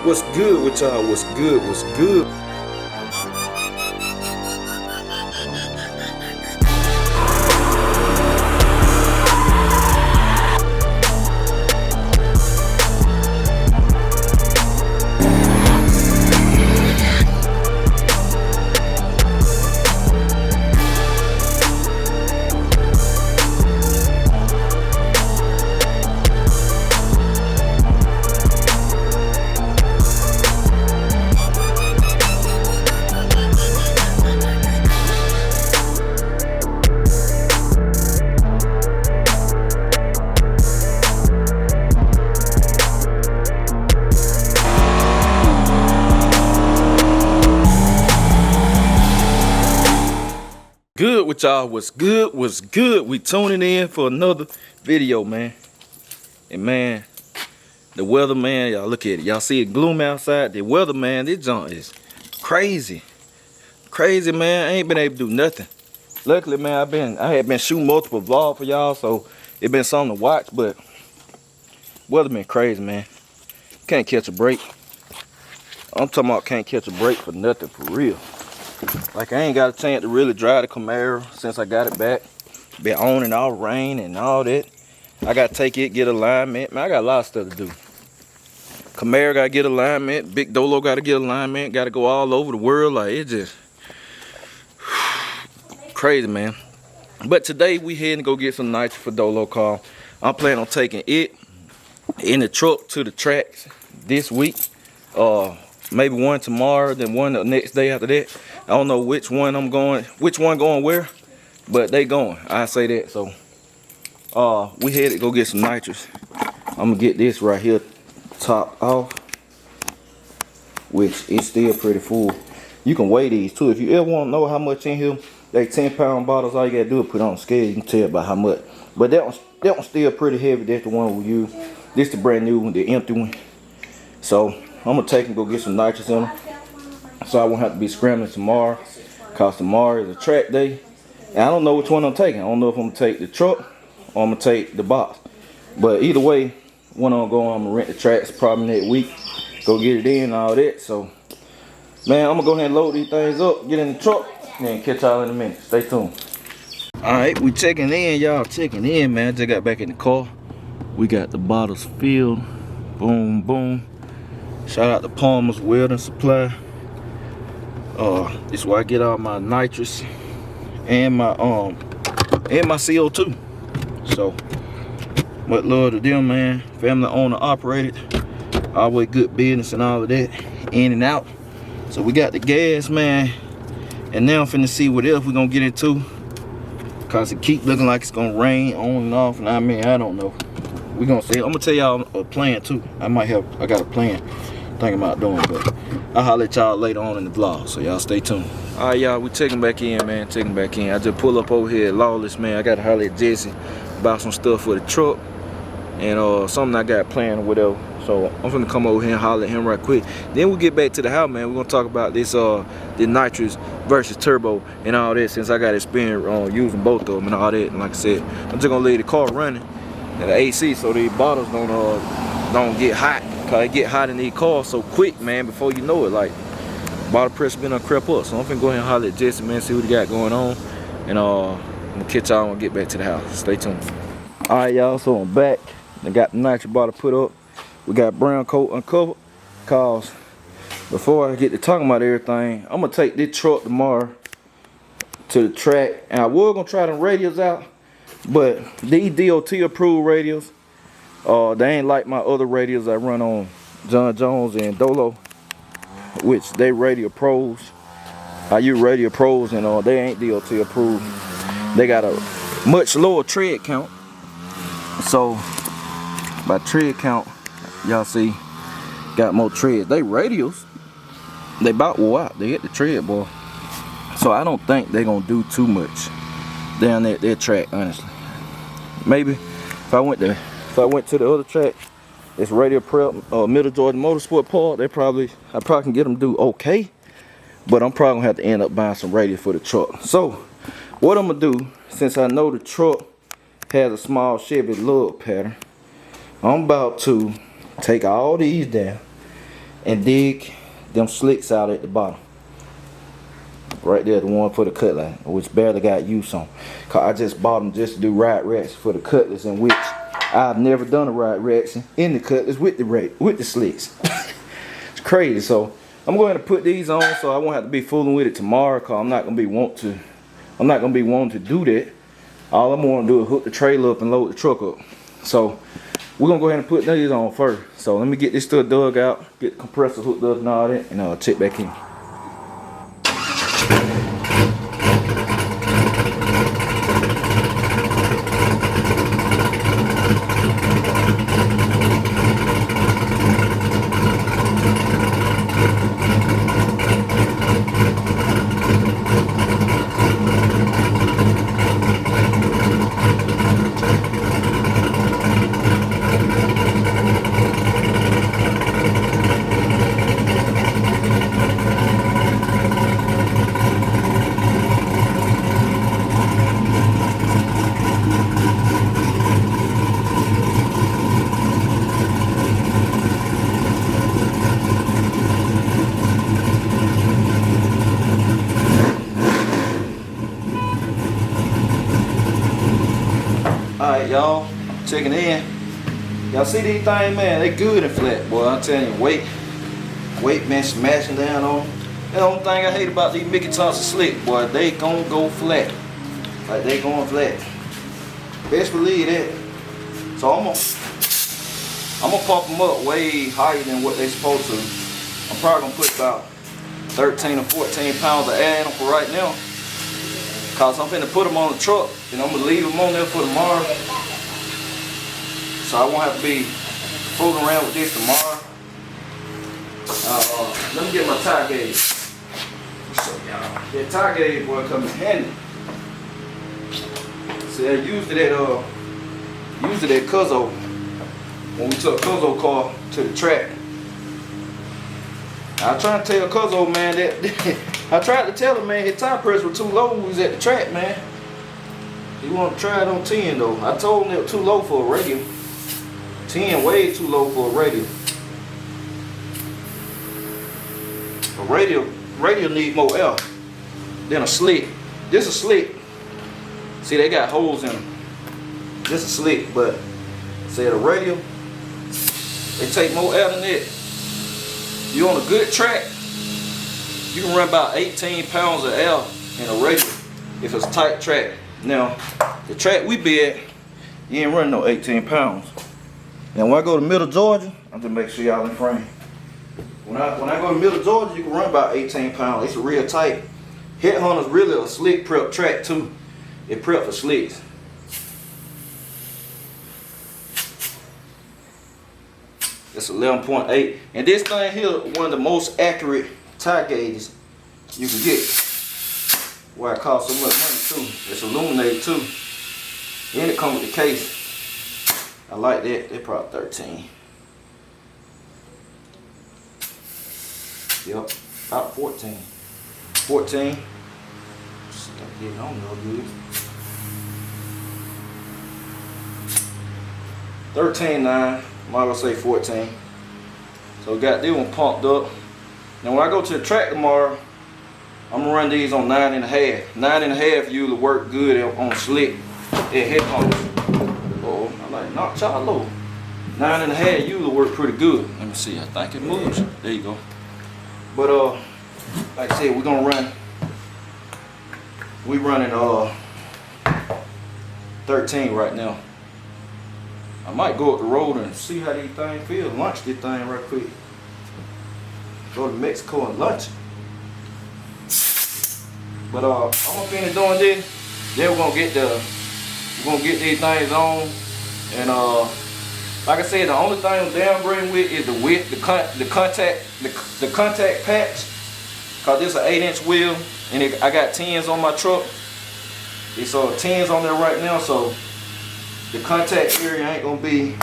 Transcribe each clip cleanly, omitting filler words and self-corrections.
What's good with y'all? What's good? What's good? Good with y'all. What's good? What's good? We tuning in for another video, man. And man, the weather, man, y'all look at it. Y'all see it gloomy outside. The weather, man, this junk is crazy. Crazy, man. I ain't been able to do nothing. Luckily, man, I had been shooting multiple vlogs for y'all, so it been something to watch, but weather been crazy, man. Can't catch a break. I'm talking about can't catch a break for nothing, for real. Like, I ain't got a chance to really drive the Camaro since I got it back. Been on and all rain and all that. I gotta take it, get alignment. Man, I got a lot of stuff to do. Camaro gotta get alignment. Big Dolo gotta get alignment. Gotta go all over the world. Like, it just crazy, man. But today we heading to go get some nitrous for Dolo car. I'm planning on taking it in the truck to the tracks this week. Maybe one tomorrow, then one the next day after that. I don't know which one I'm going, which one going where, but they going. I say that. So we headed to go get some nitrous. I'm gonna get this right here topped off, which is still pretty full. You can weigh these too. If you ever want to know how much in here, they 10-pound bottles. All you gotta do is put it on the scale. You can tell by how much. But that one's still pretty heavy. That's the one we use. This the brand new one, the empty one. So I'm gonna take and go get some nitrous in them, so I won't have to be scrambling tomorrow, cause tomorrow is a track day. And I don't know which one I'm taking. I don't know if I'm gonna take the truck or I'm gonna take the box. But either way, when I'm going, I'm gonna rent the tracks probably next week, go get it in and all that. So, man, I'm gonna go ahead and load these things up, get in the truck, and catch y'all in a minute. Stay tuned. All right, we checking in, y'all. Checking in, man. Just got back in the car. We got the bottles filled. Boom, boom. Shout out to Palmer's Welding Supply. This is where I get all my nitrous and my CO2. So much love to them, man. Family owner operated. Always good business and all of that. In and out. So we got the gas, man. And now I'm finna see what else we're gonna get into. Cause it keep looking like it's gonna rain on and off. And I mean, I don't know. We gonna see. I'm gonna tell y'all a plan too. I got a plan thinking about doing, but I'll holler at y'all later on in the vlog, so y'all stay tuned. All right, y'all, we checking back in, man. Checking back in. I just pull up over here at Lawless, man. I got to holler at Jesse about some stuff for the truck and something I got planned or whatever. So I'm gonna come over here and holler at him right quick. Then we'll get back to the house, man. We're gonna talk about this the nitrous versus turbo and all that, since I got experience using both of them and all that. And like I said, I'm just gonna leave the car running and the AC so these bottles don't get hot. Cause it get hot in these cars so quick, man, before you know it. Like, bottle pressure been creep up. So I'm finna go ahead and holler at Jesse, man, see what he got going on. And I'm gonna catch y'all when I get back to the house. Stay tuned. Alright, y'all, so I'm back. I got the nitrous bottle put up. We got brown coat uncovered. Cause before I get to talking about everything, I'm gonna take this truck tomorrow to the track. And I was gonna try them radios out, but these DOT approved radios, they ain't like my other radios I run on John Jones and Dolo, which they Radio Pros. I use Radio Pros and they ain't DOT approved. They got a much lower tread count. So by tread count, y'all see, got more treads. They radios, they about wore out. They hit the tread, boy. So I don't think they gonna do too much down at their track, honestly. Maybe if I went to the other track, it's Radio Prep, Middle Georgia Motorsport Park, I probably can get them to do okay, but I'm probably gonna have to end up buying some radio for the truck. So what I'm gonna do, since I know the truck has a small Chevy lug pattern, I'm about to take all these down and dig them slicks out at the bottom. Right there, the one for the cutlass, which barely got use on. Cause I just bought them just to do ride racks for the cutlass, in which I've never done a ride racks in the cutlass with the slicks. It's crazy. So I'm going to put these on so I won't have to be fooling with it tomorrow. Cause I'm not gonna be wanting to do that. All I'm gonna do is hook the trailer up and load the truck up. So we're gonna go ahead and put these on first. So let me get this stuff dug out, get the compressor hooked up and all that, and I'll check back in. Alright, y'all, checking in. Y'all see these things, man? They good and flat, boy. I'm telling you, weight been smashing down on them. The only thing I hate about these Mickey Thompson slick, boy, they gon' go flat. Like they going flat. Best believe that. So I'm gonna pump them up way higher than what they supposed to. I'm probably gonna put about 13 or 14 pounds of air in them for right now. Cause I'm finna put them on the truck and I'm gonna leave them on there for tomorrow. So I won't have to be fooling around with this tomorrow. Let me get my tire gauge. So y'all, that tire gauge, boy, come in handy. See, I used it at Cuzzo when we took Cuzzo car to the track. I tried to tell Cuzzo, man, that I tried to tell him, man, his tire pressure was too low when we was at the track, man. He wanted to try it on 10 though. I told him it was too low for a radio. 10 way too low for a radio. A radio need more air than a slick. This is slick. See, they got holes in them. This is slick, but say the radio, they take more air than that. You on a good track, you can run about 18 pounds of air in a radio if it's a tight track. Now, the track we be at, you ain't running no 18 pounds. Now, when I go to Middle Georgia, I'm just make sure y'all in frame. When I go to Middle Georgia, you can run about 18 pounds. It's a real tight. Headhunter's really a slick prep track too. It prep for slicks. It's 11.8, and this thing here, one of the most accurate tire gauges you can get. Why it costs so much money too. It's illuminated too, and it comes with the case. I like that. They're probably 13. Yep, about 14. 14. Stop getting on no good. 13.9. Might as well say 14. So we got this one pumped up. Now when I go to the track tomorrow, I'm gonna run these on 9.5. 9.5 usually work good on slick at headphones. Oh, I like knock y'all low. 9.5 usually work pretty good. Let me see. I think it moves. There you go. But like I said, we're gonna run. We running 13 right now. I might go up the road and see how these things feel. Lunch this thing right quick. Go to Mexico and lunch. But I'm gonna finish doing this. Then we're gonna get these things on. And like I said, the only thing I'm downgrading with is the width, the contact patch. Cause this is an 8-inch wheel, and I got 10s on my truck. It's 10s on there right now, so the contact area ain't gonna be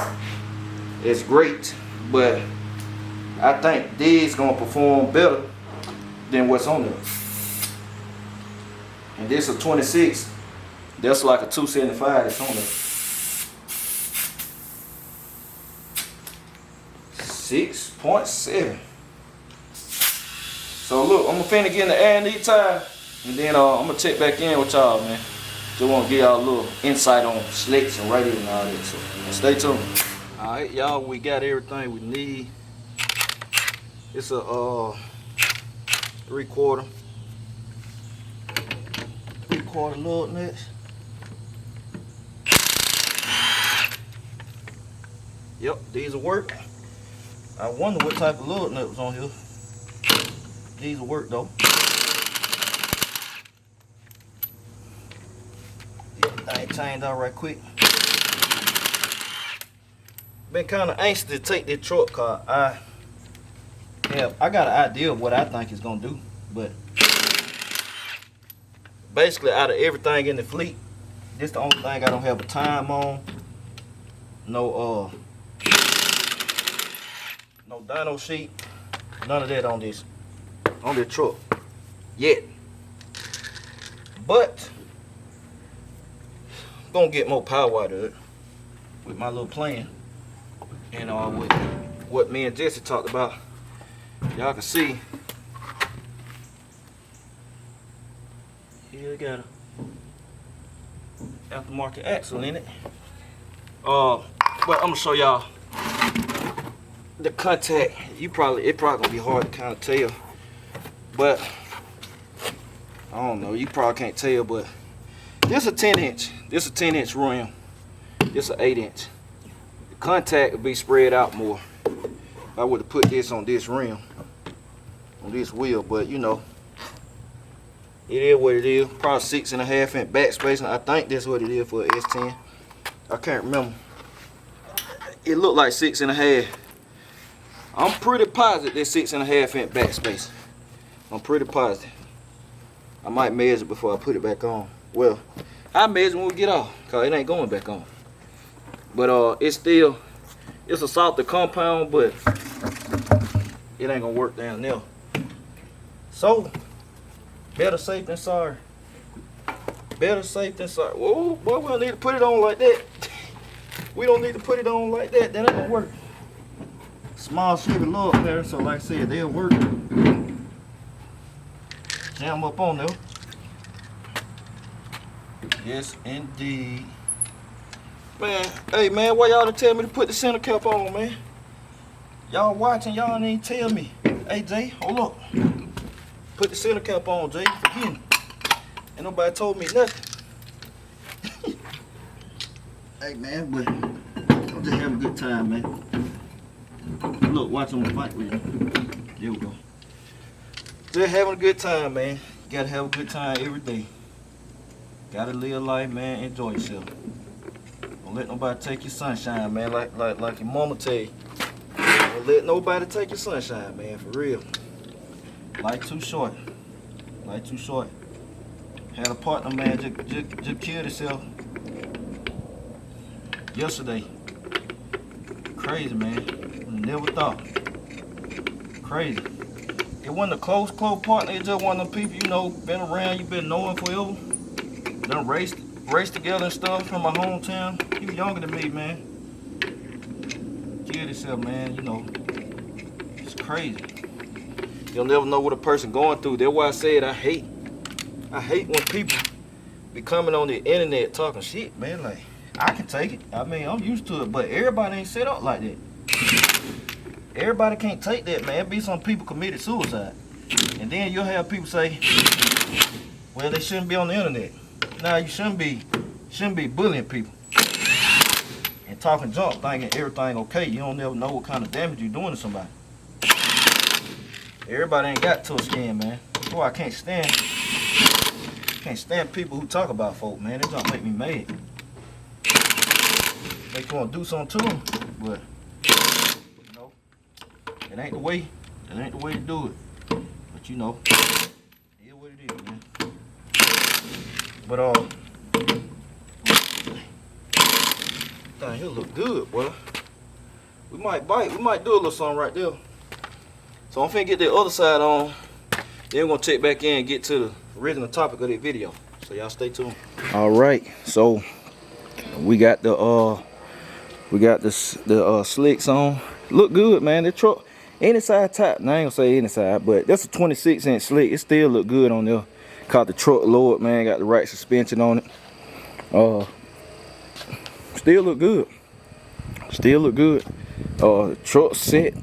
as great, but I think these gonna perform better than what's on there. And this is a 26. That's like a 275 that's on there. 6.7. So look, I'm finna get in the air anytime, and then I'm gonna check back in with y'all, man. Just wanna give y'all a little insight on slicks and radiator and all that. So stay tuned. All right, y'all, we got everything we need. It's a 3/4 lug nuts. Yep, these will work. I wonder what type of lug nut was on here. These will work though. Everything changed out right quick. Been kind of anxious to take this truck car. I got an idea of what I think it's gonna do, but basically out of everything in the fleet, this the only thing I don't have a time on. No dyno sheet, none of that on this truck yet. But I'm gonna get more power out of it with my little plan, and with what me and Jesse talked about. Y'all can see here, got a aftermarket axle in it. But I'm gonna show y'all the contact. It probably gonna be hard to kind of tell, but I don't know, you probably can't tell, but this a 10-inch. This a 10-inch rim. This a 8-inch. The contact would be spread out more if I would have put this on this rim, on this wheel. But you know, it is what it is. Probably 6.5-inch backspace. I think that's what it is for an S10. I can't remember. It looked like 6.5. I'm pretty positive there's 6.5-inch backspace. I'm pretty positive. I might measure before I put it back on. Well, I measure when we get off, cause it ain't going back on. But it's a softer compound, but it ain't gonna work down there. So better safe than sorry. Better safe than sorry. Whoa, boy, we don't need to put it on like that. We don't need to put it on like that. That ain't gonna work. Small Chevy lug there, so like I said, they'll work. Jam up on there. Yes, indeed. Man, hey man, why y'all done tell me to put the center cap on, man? Y'all watching, y'all didn't even tell me. Hey Jay, hold up. Put the center cap on, Jay. Again. Ain't nobody told me nothing. Hey man, but I'm just having a good time, man. Look, watch them fight with you. There we go. Just having a good time, man. You gotta have a good time every day. Gotta live life, man. Enjoy yourself. Don't let nobody take your sunshine, man. Like your mama tell you. Don't let nobody take your sunshine, man. For real. Life too short. Life too short. Had a partner, man, just killed himself yesterday. Crazy, man. Never thought. Crazy. It wasn't a close partner. It just one of them people, you know, been around, you been knowing forever. Done raced together and stuff from my hometown. He was younger than me, man. Killed himself, man. You know, it's crazy. You'll never know what a person going through. That's why I said I hate when people be coming on the internet talking shit, man. Like, I can take it. I mean, I'm used to it, but everybody ain't set up like that. Everybody can't take that, man. Be some people committed suicide. And then you'll have people say, well, they shouldn't be on the internet. Nah, you shouldn't be bullying people and talking junk, thinking everything okay. You don't never know what kind of damage you're doing to somebody. Everybody ain't got tough skin, man. Boy, I can't stand people who talk about folk, man. It don't make me mad. Make you want to do something to them, but you know, it ain't the way. It ain't the way to do it. But you know, it is what it is, man. But dang, he'll look good, boy. We might bite. We might do a little something right there. So I'm finna get the other side on. Then we're gonna check back in and get to the original topic of the video. So y'all stay tuned. All right. So we got the slicks on. Look good, man. The truck, Any side top. Now I ain't gonna say any side, but that's a 26-inch slick. It still look good on there. Caught the truck lowered, man. Got the right suspension on it. Still look good. Still look good. Truck set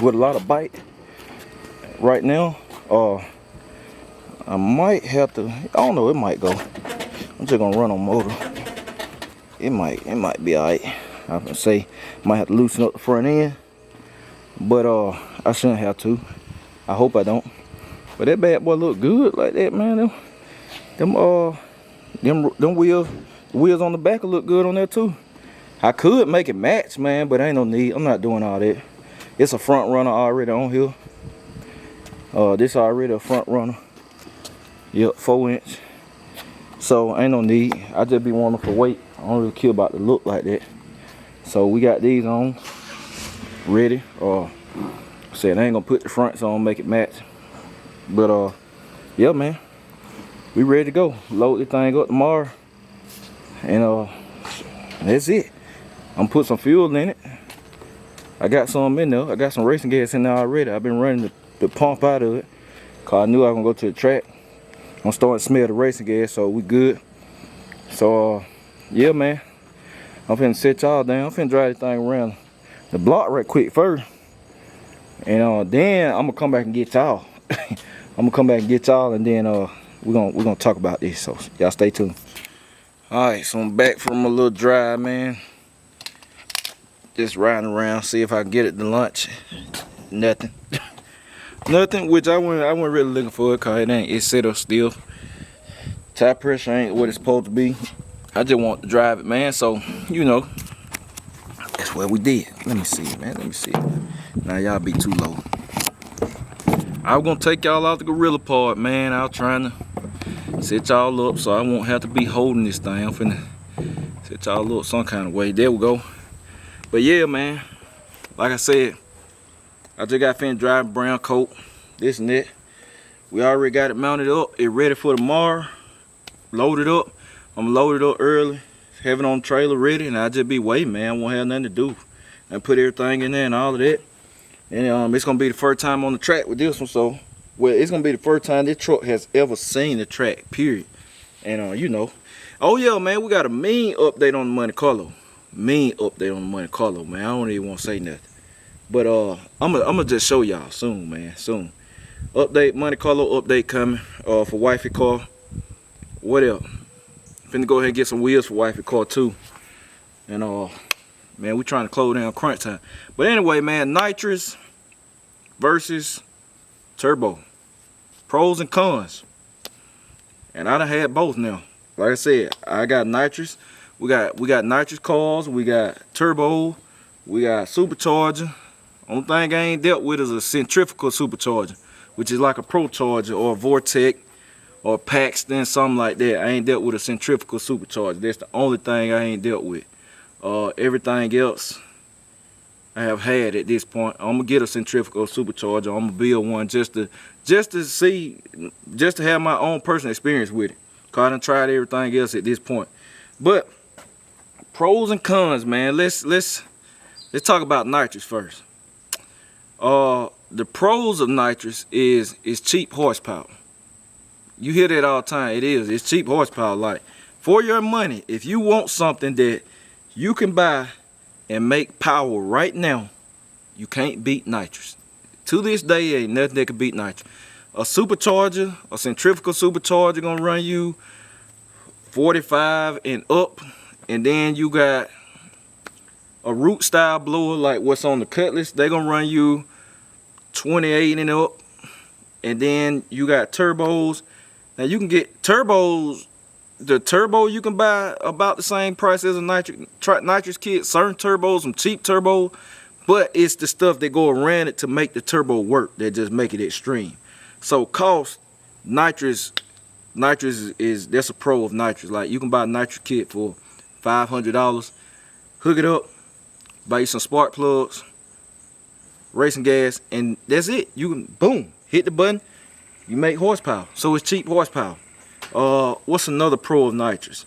with a lot of bite. Right now, I might have to. I don't know. It might go. I'm just gonna run on motor. It might be alright. I can say might have to loosen up the front end, but I shouldn't have to. I hope I don't. But that bad boy look good like that, man. Them wheels on the back will look good on there too. I could make it match, man, but ain't no need. I'm not doing all that. It's a front runner already on here. This already a front runner. Yep, 4-inch. So ain't no need. I just be wanting for weight. I don't really care about the look like that. So we got these on, ready. Said I ain't gonna put the fronts on, make it match. But yeah, man, we ready to go. Load this thing up tomorrow, and that's it. I'm gonna put some fuel in it. I got some in there. I got some racing gas in there already. I've been running the pump out of it, cause I knew I was gonna go to the track. I'm starting to smell the racing gas, so we good. So yeah, man, I'm finna set y'all down. I'm finna drive this thing around the block right quick first, and then I'm gonna come back and get y'all. I'm gonna come back and get y'all, and then we're gonna talk about this. So y'all stay tuned. All right, so I'm back from a little drive, man. Just riding around, see if I can get it to lunch. Nothing. Nothing, which I wasn't really looking for it, cause it's set up still. Tire pressure ain't what it's supposed to be. I just want to drive it, man. So you know, that's what we did. Let me see, man. Let me see. Now y'all be too low. I was gonna take y'all out the gorilla part, man. I was trying to set y'all up so I won't have to be holding this thing. I'm finna set y'all up some kind of way. There we go. But yeah, man, like I said, I just got finished driving brown coat, this and that. We already got it mounted up. It ready for tomorrow. Loaded up. I'm gonna load it up early, have it on the trailer ready, and I just be waiting, man. I won't have nothing to do. I put everything in there and all of that. And it's gonna be the first time on the track with this one, so well, it's gonna be the first time this truck has ever seen the track, period. And you know, oh yeah, man, we got a mean update on the Monte Carlo. Mean update on the Monte Carlo, man. I don't even want to say nothing, but I'm gonna just show y'all soon, man. Soon. Update, Monte Carlo update coming for wifey car. What else? Finna go ahead and get some wheels for wifey car too. And man, we trying to close down crunch time. But anyway, man, nitrous versus turbo. Pros and cons. And I done had both now. Like I said, I got nitrous. We got nitrous cars, we got turbo, we got supercharger. Only thing I ain't dealt with is a centrifugal supercharger, which is like a Pro Charger or a Vortec or Paxton, something like that. I ain't dealt with a centrifugal supercharger. That's the only thing I ain't dealt with. Everything else I have had at this point. I'm gonna get a centrifugal supercharger. I'm gonna build one just to have my own personal experience with it. Cause I done tried everything else at this point. But pros and cons, man. Let's talk about nitrous first. The pros of nitrous is cheap horsepower. You hear that all the time. It's cheap horsepower. Like, for your money, if you want something that you can buy and make power right now, you can't beat nitrous. To this day, ain't nothing that can beat nitrous. A supercharger, a centrifugal supercharger, gonna run you 45 and up, and then you got a root style blower like what's on the Cutlass. They're gonna run you 28 and up, and then you got turbos. Now you can get turbos. The turbo you can buy about the same price as a nitrous kit. Certain turbos, some cheap turbo, but it's the stuff that go around it to make the turbo work that just make it extreme. So cost, nitrous is that's a pro of nitrous. Like, you can buy a nitrous kit for $500, hook it up, buy you some spark plugs, racing gas, and that's it. You can boom, hit the button, you make horsepower. So it's cheap horsepower. What's another pro of nitrous?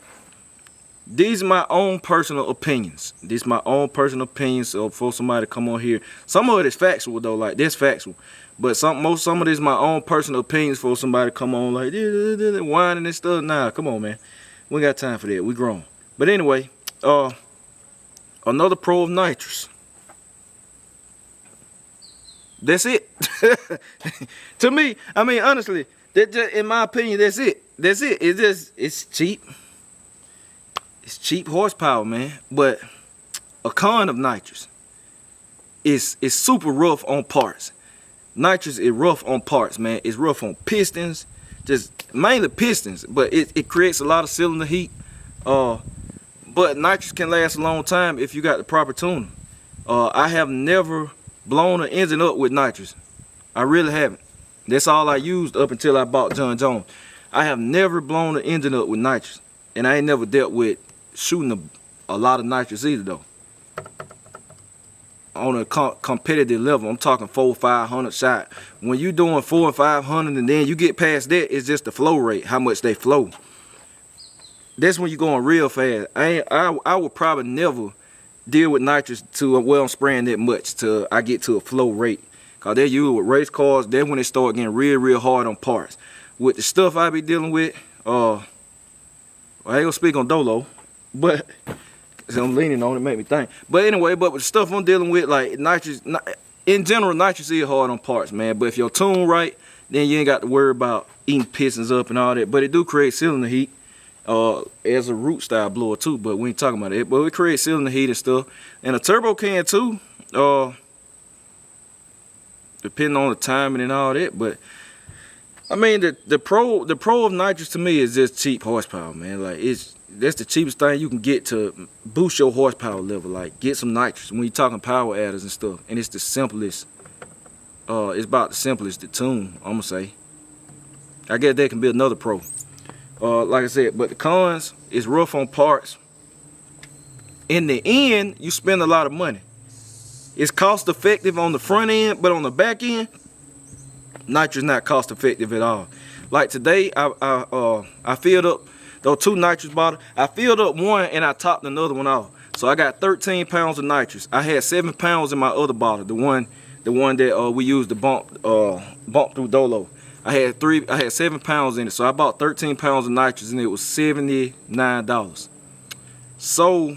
these are my own personal opinions. These are my own personal opinions. So for somebody to come on here, some of it is factual though, like this factual. But some of this is my own personal opinions for somebody to come on like whining and stuff. Nah, come on, man. We got time for that. We grown. But anyway, another pro of nitrous. That's it. To me, I mean, honestly, that just, in my opinion, that's it. That's it. It's cheap. It's cheap horsepower, man. But a con of nitrous is super rough on parts. Nitrous is rough on parts, man. It's rough on pistons, just mainly pistons, but it creates a lot of cylinder heat. But nitrous can last a long time if you got the proper tuning. I have never blown an engine up with nitrous. I really haven't. That's all I used up until I bought John Jones. I have never blown an engine up with nitrous, and I ain't never dealt with shooting a lot of nitrous either though. On a competitive level, I'm talking 400-500 shot. When you doing 400 and 500 and then you get past that, it's just the flow rate, how much they flow. That's when you're going real fast. I would probably never deal with nitrous to where I'm spraying that much till I get to a flow rate. Cause they're used with race cars, then when they start getting real hard on parts. With the stuff I be dealing with, I ain't gonna speak on Dolo, but I'm leaning on it, make me think. But anyway, but with the stuff I'm dealing with, like nitrous, in general, nitrous is hard on parts, man. But if your tune right, then you ain't got to worry about eating pistons up and all that. But it do create cylinder heat as a root style blower too, but we ain't talking about it. But it creates cylinder heat and stuff. And a turbo can too, depending on the timing and all that. But I mean, the pro of nitrous to me is just cheap horsepower, man. Like that's the cheapest thing you can get to boost your horsepower level. Like get some nitrous when you're talking power adders and stuff. And it's the simplest. It's about the simplest to tune, I'm gonna say. I guess that can be another pro. Like I said, but the cons is rough on parts. In the end, you spend a lot of money. It's cost effective on the front end, but on the back end, nitrous not cost effective at all. Like today, I filled up those 2 nitrous bottles. I filled up one and I topped another one off. So I got 13 pounds of nitrous. I had 7 pounds in my other bottle, the one that we used to bump through Dolo. I had 7 pounds in it, so I bought 13 pounds of nitrous and it was $79. So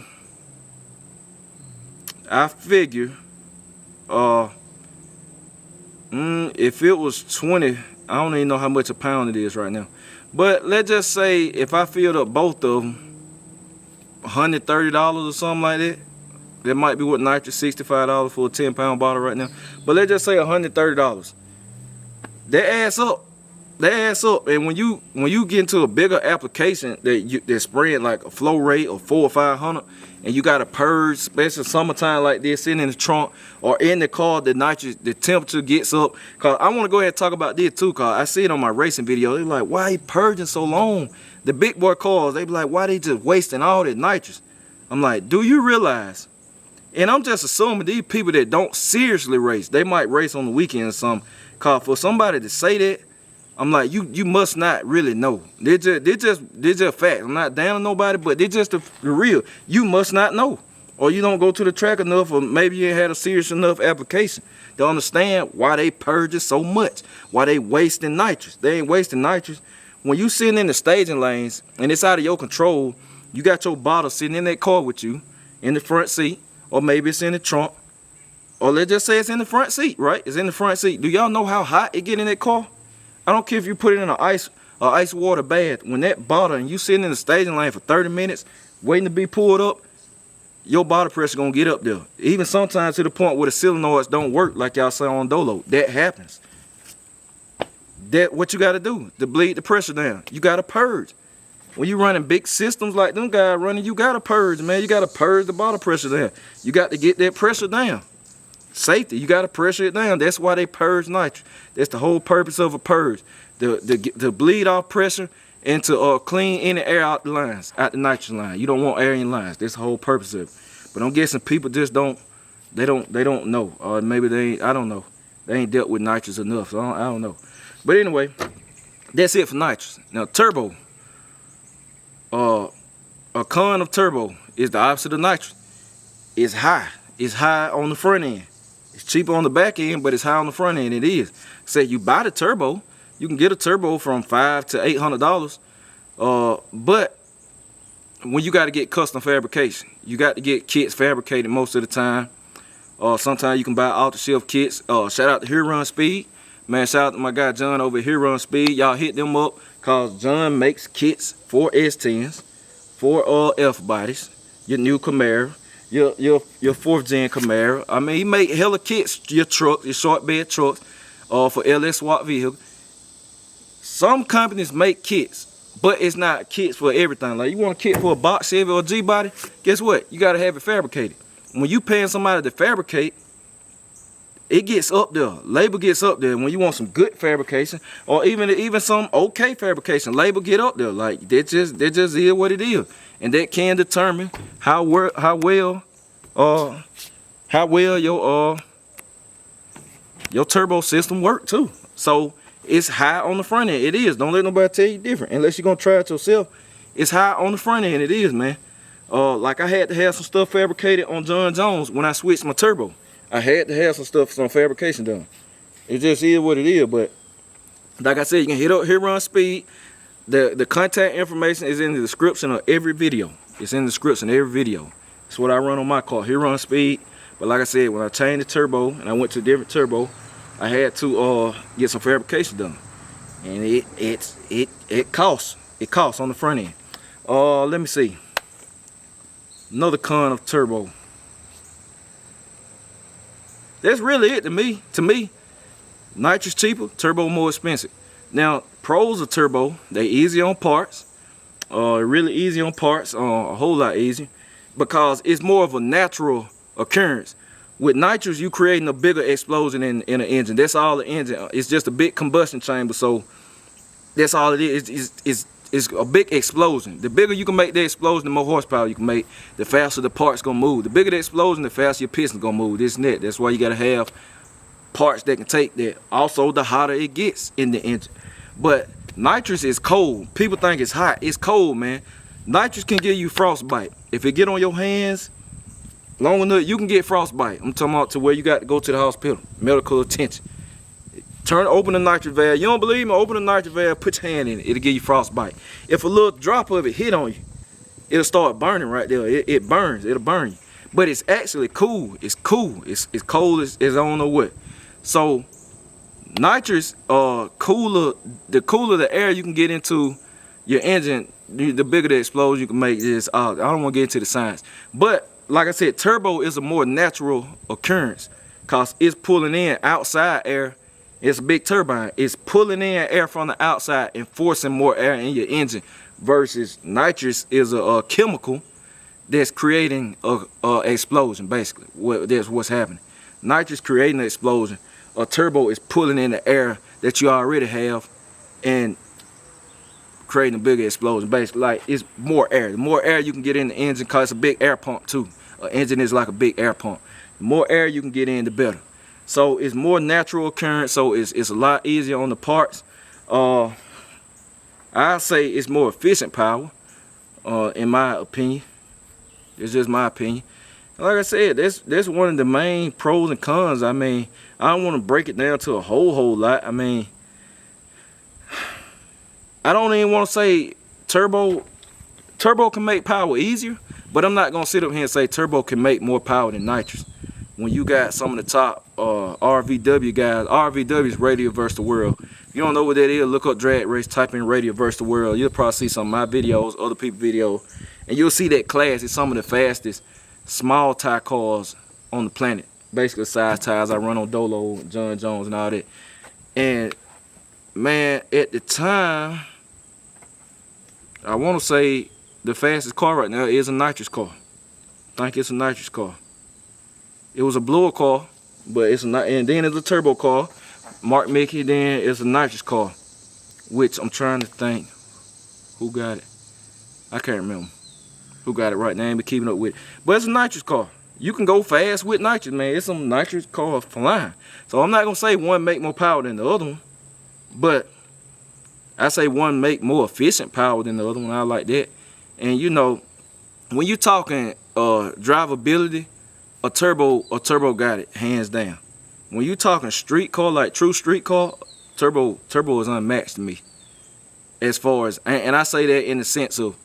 I figure if it was 20, I don't even know how much a pound it is right now. But let's just say if I filled up both of them, $130 or something like that. That might be what nitrous, $65 for a 10-pound bottle right now. But let's just say $130. That adds up. That adds up. And when you get into a bigger application that's spraying like a flow rate of 400 or 500, and you got to purge, especially summertime like this, sitting in the trunk or in the car, the nitrous, the temperature gets up. Cause I want to go ahead and talk about this too, cause I see it on my racing video. They're like, why he purging so long? The big boy cars, they be like, why they just wasting all that nitrous? I'm like, do you realize? And I'm just assuming these people that don't seriously race, they might race on the weekend or something. Cause for somebody to say that, I'm like, you must not really know. They're just facts. I'm not down on nobody, but they're just the real. You must not know. Or you don't go to the track enough, or maybe you ain't had a serious enough application to understand why they purging so much, why they wasting nitrous. They ain't wasting nitrous. When you sitting in the staging lanes and it's out of your control, you got your bottle sitting in that car with you in the front seat, or maybe it's in the trunk, or let's just say it's in the front seat, right? It's in the front seat. Do y'all know how hot it get in that car? I don't care if you put it in an ice water bath. When that bottle and you sitting in the staging lane for 30 minutes waiting to be pulled up, your bottle pressure gonna get up there. Even sometimes to the point where the solenoids don't work, like y'all say on Dolo. That happens. That what you gotta do to bleed the pressure down. You gotta purge. When you running big systems like them guys running, you gotta purge, man. You gotta purge the bottle pressure down. You got to get that pressure down. Safety, you gotta pressure it down. That's why they purge nitrous. That's the whole purpose of a purge. To bleed off pressure and to clean any air out the lines, out the nitrous line. You don't want air in lines. That's the whole purpose of it. But I'm guessing people just don't know. Or maybe they ain't, I don't know. They ain't dealt with nitrous enough, so I don't know. But anyway, that's it for nitrous. Now turbo. a con of turbo is the opposite of nitrous. It's high. It's high on the front end. It's cheaper on the back end, but it's high on the front end. It is. Say you buy the turbo, you can get a turbo from $500 to $800. But when you got to get custom fabrication, you got to get kits fabricated most of the time. Sometimes you can buy off-the-shelf kits. Shout out to Here Run Speed. Man, shout out to my guy John over at Here Run Speed. Y'all hit them up, cause John makes kits for S10s, for F bodies, your new Camaro, your 4th gen Camaro. I mean, he make hella kits, your truck, your short bed trucks, for LS SWAT vehicle. Some companies make kits, but it's not kits for everything. Like, you want a kit for a box Chevy or G body, guess what? You gotta have it fabricated. When you paying somebody to fabricate, it gets up there. Labor gets up there. When you want some good fabrication, or even some okay fabrication, labor get up there. Like, that just is what it is, and that can determine how well your turbo system work too. So it's high on the front end. It is. Don't let nobody tell you different. Unless you're gonna try it yourself, it's high on the front end. It is, man. Like, I had to have some stuff fabricated on John Jones when I switched my turbo. I had to have some fabrication done. It just is what it is. But like I said, you can hit up Here Run Speed. The contact information is in the description of every video. It's in the description of every video. That's what I run on my car, Here Run Speed. But like I said, when I changed the turbo and I went to a different turbo, I had to get some fabrication done, and it costs. It costs on the front end. Let me see. Another con of turbo. That's really it to me. Nitrous cheaper, turbo more expensive. Now, pros of turbo, they easy on parts. Really easy on parts, a whole lot easier, because it's more of a natural occurrence. With nitrous, you creating a bigger explosion in an engine. That's all the engine. It's just a big combustion chamber, so that's all it is. It's a big explosion. The bigger you can make the explosion, the more horsepower you can make, the faster the parts gonna move. The bigger the explosion, the faster your piston's gonna move. This and that. That's why you gotta have parts that can take that. Also, the hotter it gets in the engine. But nitrous is cold. People think it's hot. It's cold, man. Nitrous can give you frostbite. If it get on your hands long enough, you can get frostbite. I'm talking about to where you got to go to the hospital, medical attention. Open the nitrous valve. You don't believe me? Open the nitrous valve, put your hand in it. It'll give you frostbite. If a little drop of it hit on you, it'll start burning right there. It burns. It'll burn you. But it's actually cool. It's cool. It's cold as I don't know what. So nitrous, cooler. The cooler the air you can get into your engine, the bigger the explosion you can make. I don't want to get into the science, but like I said, turbo is a more natural occurrence because it's pulling in outside air. It's a big turbine. It's pulling in air from the outside and forcing more air in your engine, versus nitrous is a chemical that's creating a explosion. Basically, that's what's happening. Nitrous creating an explosion. A turbo is pulling in the air that you already have and creating a bigger explosion. Basically, like, it's more air. The more air you can get in the engine, because it's a big air pump too. An engine is like a big air pump. The more air you can get in, the better. So it's more natural occurrence, so it's a lot easier on the parts. I say it's more efficient power, in my opinion. It's just my opinion. Like I said, that's one of the main pros and cons. I mean, I don't want to break it down to a whole lot. I mean, I don't even want to say turbo can make power easier, but I'm not gonna sit up here and say turbo can make more power than nitrous. When you got some of the top RVW guys, RVW is Radio vs. the World. If you don't know what that is, look up drag race, type in Radio vs. the World. You'll probably see some of my videos, other people's videos, and you'll see that class is some of the fastest small tire cars on the planet. Basically size tires I run on Dolo, John Jones and all that. And man, at the time, I want to say the fastest car right now is a nitrous car. I think it's a nitrous car. It was a blower car, but it's a, and then it's a turbo car. Mark Mickey, then it's a nitrous car, which I'm trying to think who got it. I can't remember who got it right now. I ain't been keeping up with it. But it's a nitrous car. You can go fast with nitrous, man. It's some nitrous cars flying. So I'm not gonna say one make more power than the other one, but I say one make more efficient power than the other one. I like that. And you know, when you talking drivability, a turbo got it hands down. When you talking street car, like true street car, turbo is unmatched to me. As far as, and I say that in the sense of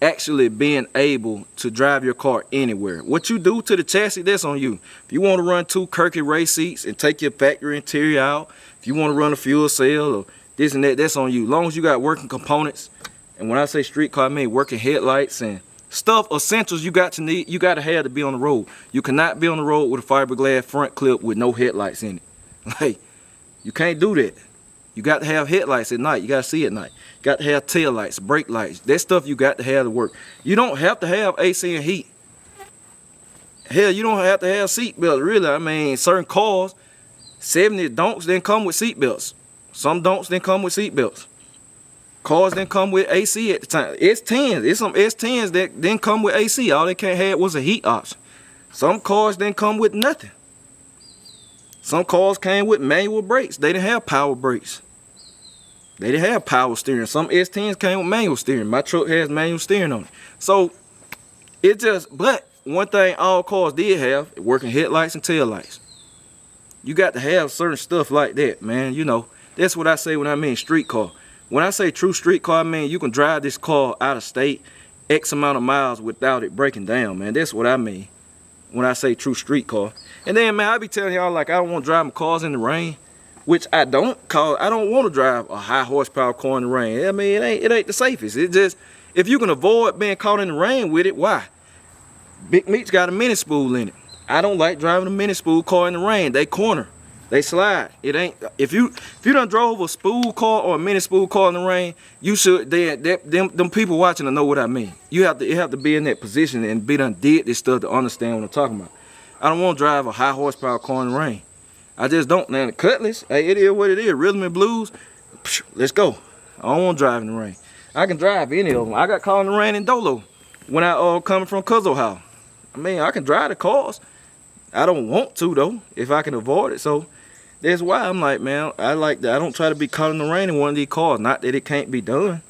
actually being able to drive your car anywhere. What you do to the chassis, that's on you. If you want to run 2 Kirky race seats and take your factory interior out, if you want to run a fuel cell or this and that, that's on you. As long as you got working components, and when I say street car, I mean working headlights and stuff, essentials you got to need, you got to have to be on the road. You cannot be on the road with a fiberglass front clip with no headlights in it. Like, you can't do that. You got to have headlights at night. You got to see at night. You got to have tail lights, brake lights. That stuff you got to have to work. You don't have to have AC and heat. Hell, you don't have to have seat belts, really. I mean, certain cars, 70 don'ts didn't come with seat belts. Some don'ts didn't come with seat belts. Cars didn't come with AC at the time. S10s, it's some S10s that didn't come with AC. All they can't have was a heat option. Some cars didn't come with nothing. Some cars came with manual brakes. They didn't have power brakes. They didn't have power steering. Some S10s came with manual steering. My truck has manual steering on it. So, it just, but one thing all cars did have, working headlights and tail lights. You got to have certain stuff like that, man. You know, that's what I say when I mean street car. When I say true street car, I mean you can drive this car out of state X amount of miles without it breaking down, man. That's what I mean when I say true street car. And then, man, I be telling y'all, like, I don't want to drive my cars in the rain, which I don't, cause I don't want to drive a high horsepower car in the rain. I mean, it ain't the safest. It just, if you can avoid being caught in the rain with it, why? Big Meat's got a mini spool in it. I don't like driving a mini spool car in the rain. They corner, they slide. It ain't, if you done drove a spool car or a mini spool car in the rain, you should, them people watching to know what I mean. You have to be in that position and be done did this stuff to understand what I'm talking about. I don't want to drive a high horsepower car in the rain. I just don't. Now the Cutlass, hey, it is what it is. Rhythm and blues, let's go. I don't want to drive in the rain. I can drive any of them. I got caught in the rain in Dolo when I coming from Cuzzo House. I mean, I can drive the cars. I don't want to though, if I can avoid it. So that's why I'm like, man, I like that. I don't try to be caught in the rain in one of these cars. Not that it can't be done.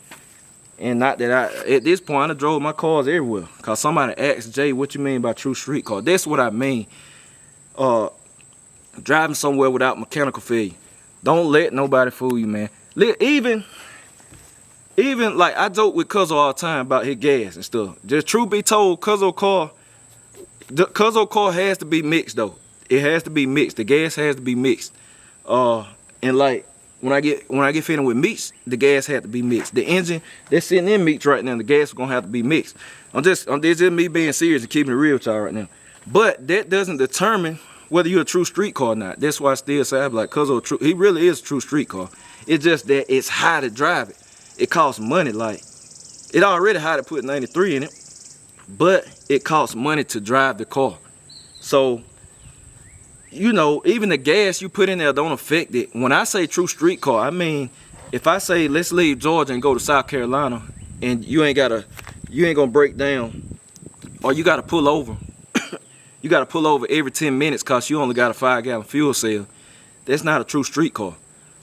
And not that at this point, I drove my cars everywhere. Because somebody asked, Jay, what you mean by true street car? That's what I mean. Driving somewhere without mechanical failure. Don't let nobody fool you, man. Even like I joke with Cuzzo all the time about his gas and stuff. Just truth be told, Cuzzo car has to be mixed though. It has to be mixed. The gas has to be mixed. And like when I get fitting with Meats, the gas had to be mixed. The engine, they're sitting in Meats right now. The gas is gonna have to be mixed. This is me being serious and keeping it real with y'all right now. But that doesn't determine whether you're a true street car or not. That's why I still say I'm like Cuzzo, he really is a true street car. It's just that it's high to drive it. It costs money. Like it already high to put 93 in it, but it costs money to drive the car. So, you know, even the gas you put in there don't affect it. When I say true street car, I mean, if I say let's leave Georgia and go to South Carolina, and you ain't gonna break down, or you gotta pull over. You gotta pull over every 10 minutes cause you only got a 5-gallon fuel cell. That's not a true street car.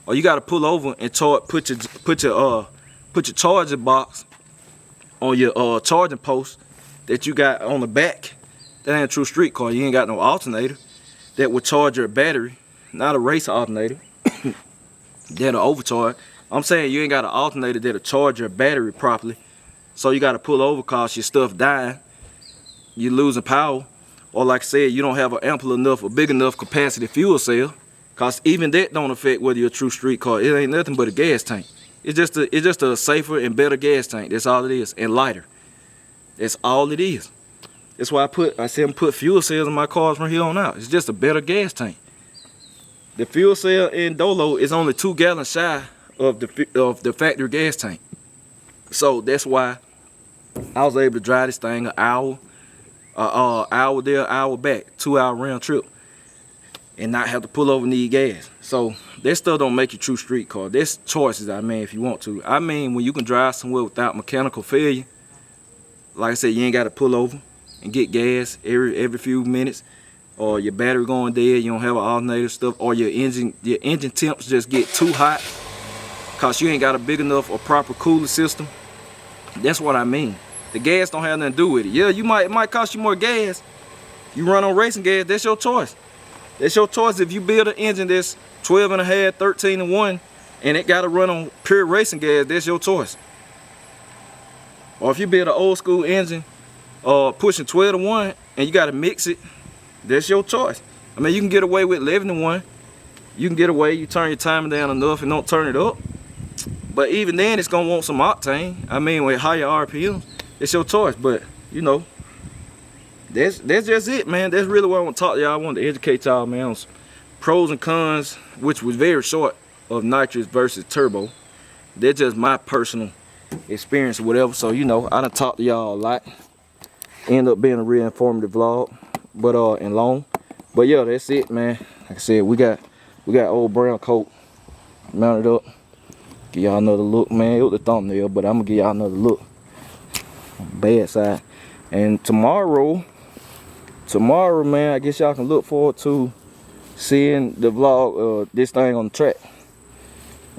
Or you gotta pull over and put your charging box on your charging post that you got on the back. That ain't a true street car. You ain't got no alternator that would charge your battery, not a race alternator that'll overcharge. I'm saying you ain't got an alternator that'll charge your battery properly. So you gotta pull over cause your stuff dying. You're losing power. Or like I said, you don't have an ample enough or big enough capacity fuel cell. Cause even that don't affect whether you're a true street car. It ain't nothing but a gas tank. It's just a safer and better gas tank. That's all it is. And lighter. That's all it is. That's why I said I'm put fuel cells in my cars from here on out. It's just a better gas tank. The fuel cell in Dolo is only 2 gallons shy of the factory gas tank. So that's why I was able to drive this thing an hour. Hour there, hour back, 2-hour round trip, and not have to pull over and need gas. So that stuff don't make you true street car. That's choices, I mean, if you want to. I mean, when you can drive somewhere without mechanical failure, like I said, you ain't got to pull over and get gas every few minutes, or your battery going dead, you don't have an alternator stuff, or your engine temps just get too hot cause you ain't got a big enough or proper cooling system. That's what I mean. The gas don't have nothing to do with it. Yeah, it might cost you more gas. You run on racing gas, that's your choice. That's your choice. If you build an engine that's 12 and a half, 13 and 1, and it got to run on pure racing gas, that's your choice. Or if you build an old school engine pushing 12 to 1 and you got to mix it, that's your choice. I mean, you can get away with 11 to 1. You can get away, you turn your timer down enough and don't turn it up. But even then, it's going to want some octane. I mean, with higher RPM, it's your choice. But, you know, that's just it, man. That's really what I want to talk to y'all. I wanted to educate y'all, man, on pros and cons, which was very short, of nitrous versus turbo. That's just my personal experience or whatever. So, you know, I done talked to y'all a lot. End up being a real informative vlog, but and long. But yeah, that's it, man. Like I said, we got old brown coat mounted up. Give y'all another look, man. It was the thumbnail, but I'm gonna give y'all another look. Bad side. And tomorrow, man, I guess y'all can look forward to seeing the vlog, this thing on the track.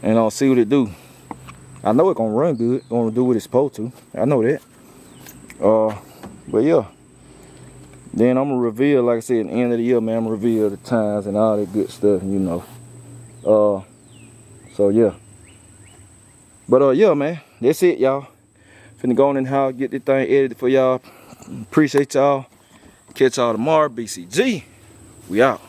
And I'll see what it do. I know it's gonna run good. It's gonna do what it's supposed to. I know that. But yeah. Then I'm gonna reveal, like I said, at the end of the year, man, I'm gonna reveal the times and all that good stuff, you know. So yeah. But yeah, man, that's it, y'all. Finna go on in the house, get this thing edited for y'all. Appreciate y'all. Catch y'all tomorrow. BCG. We out.